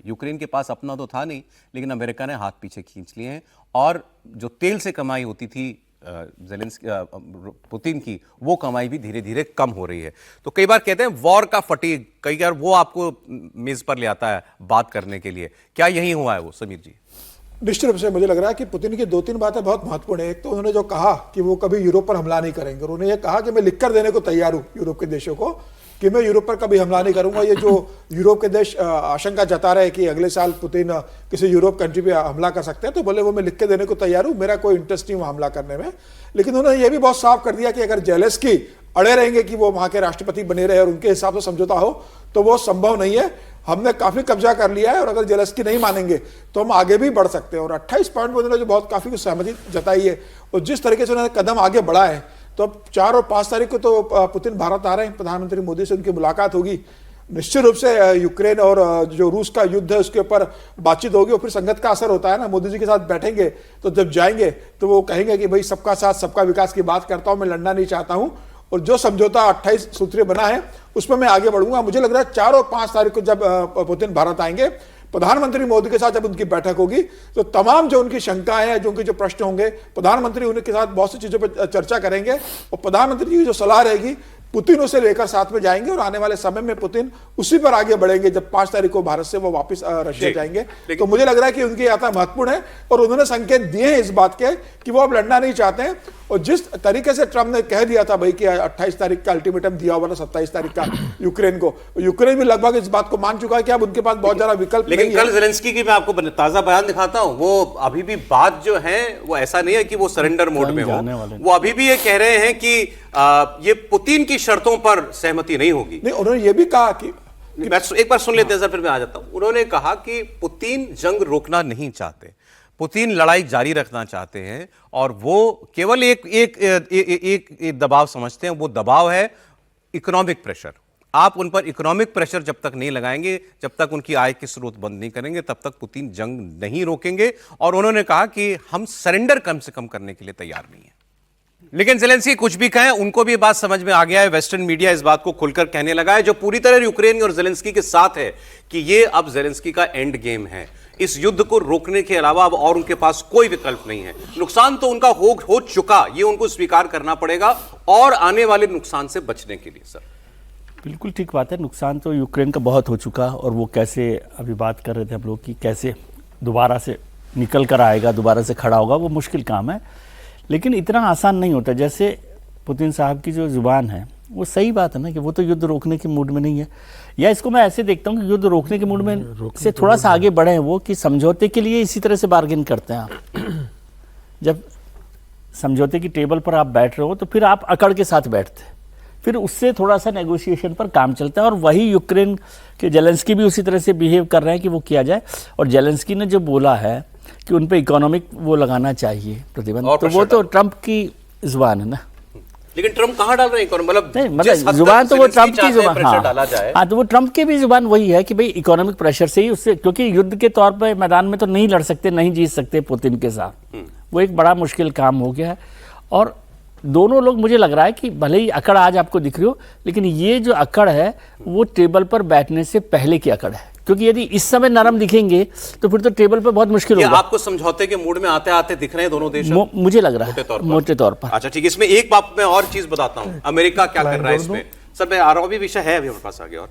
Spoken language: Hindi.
यूक्रेन के पास अपना तो था नहीं, लेकिन अमेरिका ने हाथ पीछे खींच लिए हैं और जो तेल से कमाई होती थी पुतिन की, वो कमाई भी धीरे धीरे कम हो रही है। तो कई बार कहते हैं वॉर का फटीग, कई बार वो आपको मेज पर ले आता है बात करने के लिए। क्या यही हुआ है वो, समीर जी? निश्चित रूप से मुझे लग रहा है कि पुतिन की 2-3 बातें बहुत महत्वपूर्ण है। एक तो उन्होंने जो कहा कि वो कभी यूरोप पर हमला नहीं करेंगे, और उन्होंने ये कहा कि मैं लिखकर देने को तैयार हूं यूरोप के देशों को कि मैं यूरोप पर कभी हमला नहीं करूंगा। ये जो यूरोप के देश आशंका जता रहे कि अगले साल पुतिन किसी यूरोप कंट्री पे हमला कर सकते हैं, तो बोले वो मैं लिख के देने को तैयार हूं, मेरा कोई इंटरेस्ट नहीं हुआ हमला करने में। लेकिन उन्होंने ये भी बहुत साफ कर दिया कि अगर जेलेंस्की अड़े रहेंगे कि वो वहां के राष्ट्रपति बने रहे और उनके हिसाब से समझौता हो, तो वो संभव नहीं है। हमने काफी कब्जा कर लिया है और अगर जेलेंस्की नहीं मानेंगे तो हम आगे भी बढ़ सकते हैं। और 28 पॉइंट में उन्होंने जो बहुत काफी कुछ सहमति जताई है और जिस तरीके से उन्होंने कदम आगे बढ़ा है, तो अब 4 और 5 तारीख को तो पुतिन भारत आ रहे हैं, प्रधानमंत्री मोदी से उनकी मुलाकात होगी। निश्चित रूप से यूक्रेन और जो रूस का युद्ध है उसके ऊपर बातचीत होगी और फिर संगत का असर होता है ना। मोदी जी के साथ बैठेंगे तो जब जाएंगे तो वो कहेंगे कि भाई सबका साथ सबका विकास की बात करता हूं, मैं लड़ना नहीं चाहता हूं, और जो समझौता 28 सूत्रीय बना है उसमें मैं आगे बढ़ूंगा। मुझे लग रहा है 4 और 5 तारीख को जब पुतिन भारत आएंगे, प्रधानमंत्री मोदी के साथ जब उनकी बैठक होगी, तो तमाम जो उनकी शंकाएं हैं, जो उनके जो प्रश्न होंगे, प्रधानमंत्री उनके साथ बहुत सी चीजों पर चर्चा करेंगे और प्रधानमंत्री की जो सलाह रहेगी पुतिन उसे लेकर साथ में जाएंगे और आने वाले समय में पुतिन उसी पर आगे बढ़ेंगे जब 5 तारीख को भारत से वो वापस रशिया जाएंगे। तो मुझे लग रहा है कि उनकी यात्रा महत्वपूर्ण है और उन्होंने संकेत दिए हैं इस बात के कि वो अब लड़ना नहीं चाहते हैं। और जिस तरीके से ट्रम्प ने कह दिया था भाई कि 28 तारीख का अल्टीमेटम दिया हुआ था 27 तारीख का यूक्रेन को, यूक्रेन भी लगभग इस बात को मान चुका है कि अब उनके पास बहुत ज्यादा विकल्प नहीं है। लेकिन कल ज़ेलेंस्की की मैं आपको ताजा बयान दिखाता हूं, वो अभी भी बात जो है वो ऐसा नहीं है कि वो सरेंडर मोड में हो, वो अभी भी ये कह रहे हैं कि ये पुतिन की शर्तों पर सहमति नहीं होगी। नहीं, उन्होंने ये भी कहा कि एक बार सुन लेते हैं सर, फिर मैं आ जाता हूं। उन्होंने कहा कि पुतिन जंग रोकना नहीं चाहते, पुतिन लड़ाई जारी रखना चाहते हैं और वो केवल एक दबाव समझते हैं, वो दबाव है इकोनॉमिक प्रेशर। आप उन पर इकोनॉमिक प्रेशर जब तक नहीं लगाएंगे, जब तक उनकी आय के स्रोत बंद नहीं करेंगे, तब तक पुतिन जंग नहीं रोकेंगे। और उन्होंने कहा कि हम सरेंडर कम से कम करने के लिए तैयार नहीं है। लेकिन ज़ेलेंस्की कुछ भी कहें, उनको भी बात समझ में आ गया है, वेस्टर्न मीडिया इस बात को खुलकर कहने लगा है, जो पूरी तरह यूक्रेन और ज़ेलेंस्की के साथ है, कि ये अब ज़ेलेंस्की का एंड गेम है। इस युद्ध को रोकने के अलावा अब और उनके पास कोई विकल्प नहीं है। नुकसान तो उनका हो चुका, ये उनको स्वीकार करना पड़ेगा और आने वाले नुकसान से बचने के लिए। सर बिल्कुल ठीक बात है, नुकसान तो यूक्रेन का बहुत हो चुका और वो कैसे, अभी बात कर रहे थे हम लोग कि कैसे दोबारा से निकल कर आएगा, दोबारा से खड़ा होगा, वो मुश्किल काम है। लेकिन इतना आसान नहीं होता। जैसे पुतिन साहब की जो जुबान है, वो सही बात है ना कि वो तो युद्ध रोकने के मूड में नहीं है, या इसको मैं ऐसे देखता हूँ कि युद्ध रोकने के मूड में से थोड़ा सा आगे बढ़े हैं वो, कि समझौते के लिए इसी तरह से बार्गेन करते हैं आप। जब समझौते की टेबल पर आप बैठ रहे हो तो फिर आप अकड़ के साथ बैठते हैं, फिर उससे थोड़ा सा नेगोशिएशन पर काम चलता है। और वही यूक्रेन के ज़ेलेंस्की भी उसी तरह से बिहेव कर रहे हैं कि वो किया जाए। और ज़ेलेंस्की ने जो बोला है कि उन पर इकोनॉमिक वो लगाना चाहिए प्रतिबंध, तो वो तो ट्रंप की जुबान है ना। लेकिन ट्रंप कहाँ डाल रहे हैं, मतलब जुबान तो वो ट्रंप की जुबान, हाँ तो वो ट्रंप की भी जुबान वही है कि भाई इकोनॉमिक प्रेशर से ही उससे, क्योंकि युद्ध के तौर पर मैदान में तो नहीं लड़ सकते, नहीं जीत सकते पुतिन के साथ, वो एक बड़ा मुश्किल काम हो गया है। और दोनों लोग, मुझे लग रहा है कि भले ही अकड़ आज आपको दिख रही हो, लेकिन ये जो अकड़ है वो टेबल पर बैठने से पहले की अकड़ है, क्योंकि यदि इस समय नरम दिखेंगे तो फिर तो टेबल पर बहुत मुश्किल होगा। आपको समझौते के मूड में आते आते दिख रहे हैं दोनों देश, मुझे लग रहा है मोटे तौर पर। अच्छा ठीक है, इसमें एक बात मैं और चीज बताता हूं, अमेरिका क्या कर रहा है इसमें। सर मैं आ रहा हूं, अभी विषय है अभी हमारे पास आगे। और